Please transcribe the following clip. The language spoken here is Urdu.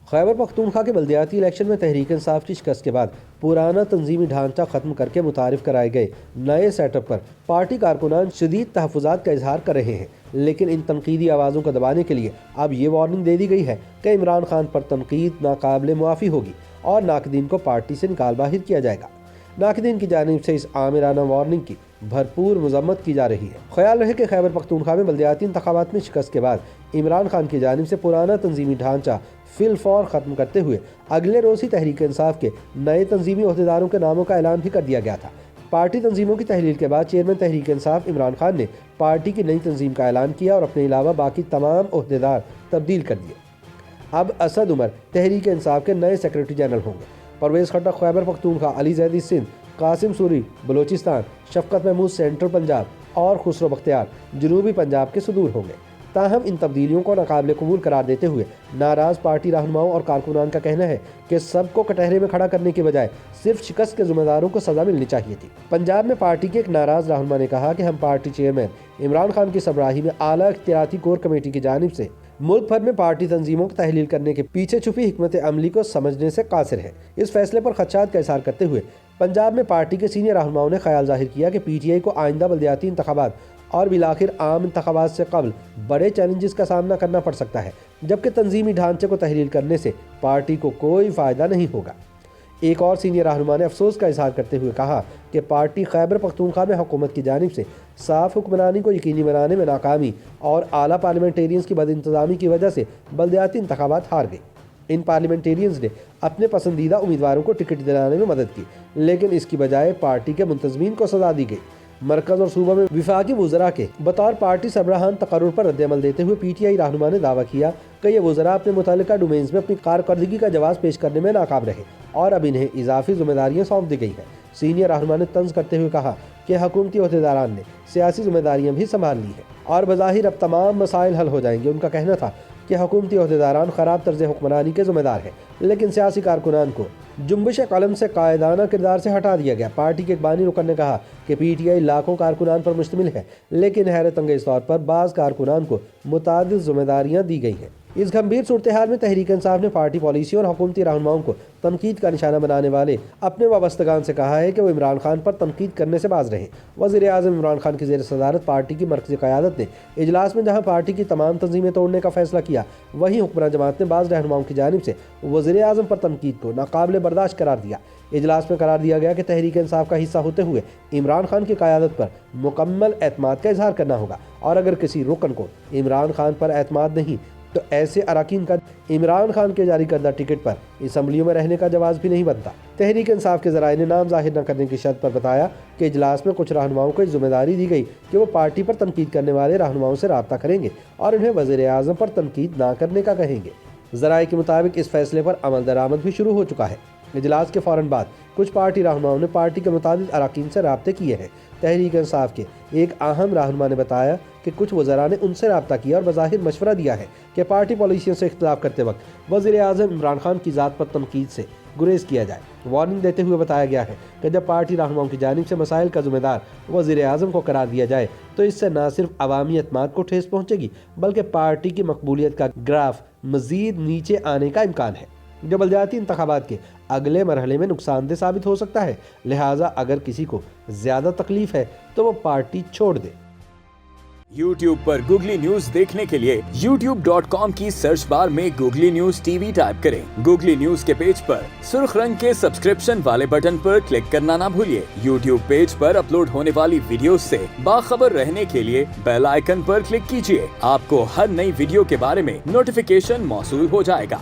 خیبر پختونخوا کے بلدیاتی الیکشن میں تحریک انصاف کی شکست کے بعد پرانا تنظیمی ڈھانچہ ختم کر کے متعارف کرائے گئے نئے سیٹ اپ پر پارٹی کارکنان شدید تحفظات کا اظہار کر رہے ہیں، لیکن ان تنقیدی آوازوں کو دبانے کے لیے اب یہ وارننگ دے دی گئی ہے کہ عمران خان پر تنقید ناقابل معافی ہوگی اور ناقدین کو پارٹی سے نکال باہر کیا جائے گا۔ ناقدین کی جانب سے اس آمرانہ وارننگ کی بھرپور مذمت کی جا رہی ہے۔ خیال رہے کہ خیبر پختونخوا میں بلدیاتی انتخابات میں شکست کے بعد عمران خان کی جانب سے پرانا تنظیمی ڈھانچہ فی الفور ختم کرتے ہوئے اگلے روز ہی تحریک انصاف کے نئے تنظیمی عہدیداروں کے ناموں کا اعلان بھی کر دیا گیا تھا۔ پارٹی تنظیموں کی تحلیل کے بعد چیئرمین تحریک انصاف عمران خان نے پارٹی کی نئی تنظیم کا اعلان کیا اور اپنے علاوہ باقی تمام عہدیدار تبدیل کر دیے۔ اب اسد عمر تحریک انصاف کے نئے سیکرٹری جنرل ہوں گے، پرویز خٹک خیبر پختونخوا، علی زیدی سندھ، قاسم سوری بلوچستان، شفقت محمود سینٹرل پنجاب اور خسرو بختیار جنوبی پنجاب کے صدور ہوں گے۔ تاہم ان تبدیلیوں کو ناقابل قبول قرار دیتے ہوئے ناراض پارٹی رہنماؤں اور کارکنان کا کہنا ہے کہ سب کو کٹہرے میں کھڑا کرنے کے بجائے صرف شکست کے ذمہ داروں کو سزا ملنی چاہیے تھی۔ پنجاب میں پارٹی کے ایک ناراض رہنما نے کہا کہ ہم پارٹی چیئرمین عمران خان کی سربراہی میں اعلیٰ اختیاراتی کور کمیٹی کی جانب سے ملک بھر میں پارٹی تنظیموں کو تحلیل کرنے کے پیچھے چھپی حکمت عملی کو سمجھنے سے قاصر ہے۔ اس فیصلے پر خدشات کا اظہار کرتے ہوئے پنجاب میں پارٹی کے سینئر رہنماؤں نے خیال ظاہر کیا کہ پی ٹی آئی کو آئندہ بلدیاتی انتخابات اور بالآخر عام انتخابات سے قبل بڑے چیلنجز کا سامنا کرنا پڑ سکتا ہے، جبکہ تنظیمی ڈھانچے کو تحلیل کرنے سے پارٹی کو کوئی فائدہ نہیں ہوگا۔ ایک اور سینئر رہنما نے افسوس کا اظہار کرتے ہوئے کہا کہ پارٹی خیبر پختونخوا میں حکومت کی جانب سے صاف حکمرانی کو یقینی بنانے میں ناکامی اور اعلیٰ پارلیمنٹیرینز کی بد انتظامی کی وجہ سے بلدیاتی انتخابات ہار گئی۔ ان پارلیمنٹیرینز نے اپنے پسندیدہ امیدواروں کو ٹکٹ دلانے میں مدد کی، لیکن اس کی بجائے پارٹی کے منتظمین کو سزا دی گئی۔ مرکز اور صوبہ میں وفاقی وزراء کے بطور پارٹی سربراہان تقرر پر رد عمل دیتے ہوئے پی ٹی آئی رہنما نے دعویٰ کیا کہ یہ وزراء اپنے متعلقہ ڈومینز میں اپنی کارکردگی کا جواز پیش کرنے میں ناکام رہے اور اب انہیں اضافی ذمہ داریاں سونپ دی گئی ہیں۔ سینئر رہنما نے طنز کرتے ہوئے کہا کہ حکومتی عہدیداران نے سیاسی ذمہ داریاں بھی سنبھال لی ہیں اور بظاہر اب تمام مسائل حل ہو جائیں گے۔ ان کا کہنا تھا کہ حکومتی عہدیداران خراب طرز حکمرانی کے ذمہ دار ہیں، لیکن سیاسی کارکنان کو جنبش قلم سے قائدانہ کردار سے ہٹا دیا گیا۔ پارٹی کے ایک بانی رکن نے کہا کہ پی ٹی آئی لاکھوں کارکنان پر مشتمل ہے، لیکن حیرت انگیز طور پر بعض کارکنان کو متعدد ذمہ داریاں دی گئی ہیں۔ اس گھمبیر صورتحال میں تحریک انصاف نے پارٹی پالیسیوں اور حکومتی رہنماؤں کو تنقید کا نشانہ بنانے والے اپنے وابستگان سے کہا ہے کہ وہ عمران خان پر تنقید کرنے سے باز رہیں۔ وزیر اعظم عمران خان کی زیر صدارت پارٹی کی مرکزی قیادت نے اجلاس میں جہاں پارٹی کی تمام تنظیمیں توڑنے کا فیصلہ کیا، وہیں حکمراں جماعت نے بعض رہنماؤں کی جانب سے وزیر اعظم پر تنقید کو ناقابل برداشت قرار دیا۔ اجلاس میں قرار دیا گیا کہ تحریک انصاف کا حصہ ہوتے ہوئے عمران خان کی قیادت پر مکمل اعتماد کا اظہار کرنا ہوگا، اور اگر کسی رکن کو عمران خان پر اعتماد نہیں تو ایسے اراکین کا عمران خان کے جاری کردہ ٹکٹ پر اسمبلیوں میں رہنے کا جواز بھی نہیں بنتا۔ تحریک انصاف کے ذرائع نے نام ظاہر نہ کرنے کی شرط پر بتایا کہ اجلاس میں کچھ رہنماؤں کو ذمہ داری دی گئی کہ وہ پارٹی پر تنقید کرنے والے رہنماؤں سے رابطہ کریں گے اور انہیں وزیر اعظم پر تنقید نہ کرنے کا کہیں گے۔ ذرائع کے مطابق اس فیصلے پر عمل درآمد بھی شروع ہو چکا ہے۔ اجلاس کے فوراً بعد کچھ پارٹی رہنماؤں نے پارٹی کے متعدد اراکین سے رابطے کیے ہیں۔ تحریک انصاف کے ایک اہم رہنما نے بتایا کہ کچھ وزراء نے ان سے رابطہ کیا اور بظاہر مشورہ دیا ہے کہ پارٹی پالیسیوں سے اختلاف کرتے وقت وزیر اعظم عمران خان کی ذات پر تنقید سے گریز کیا جائے۔ وارننگ دیتے ہوئے بتایا گیا ہے کہ جب پارٹی رہنماؤں کی جانب سے مسائل کا ذمہ دار وزیر اعظم کو قرار دیا جائے تو اس سے نہ صرف عوامی اعتماد کو ٹھیس پہنچے گی، بلکہ پارٹی کی مقبولیت کا گراف مزید نیچے آنے کا امکان ہے، جو بلدیاتی انتخابات کے اگلے مرحلے میں نقصان دہ ثابت ہو سکتا ہے۔ لہٰذا اگر کسی کو زیادہ تکلیف ہے تو وہ پارٹی چھوڑ دے۔ YouTube پر گوگلی نیوز دیکھنے کے لیے youtube.com کی سرچ بار میں googly news T V type کریں۔ گوگلی نیوز کے پیج پر سرخ رنگ کے سبسکرپشن والے بٹن پر کلک کرنا نہ بھولیے۔ YouTube پیج پر اپلوڈ ہونے والی ویڈیوز سے باخبر رہنے کے لیے بیل آئیکن پر کلک کیجیے۔ آپ کو ہر نئی ویڈیو کے بارے میں نوٹیفیکیشن موصول ہو جائے گا۔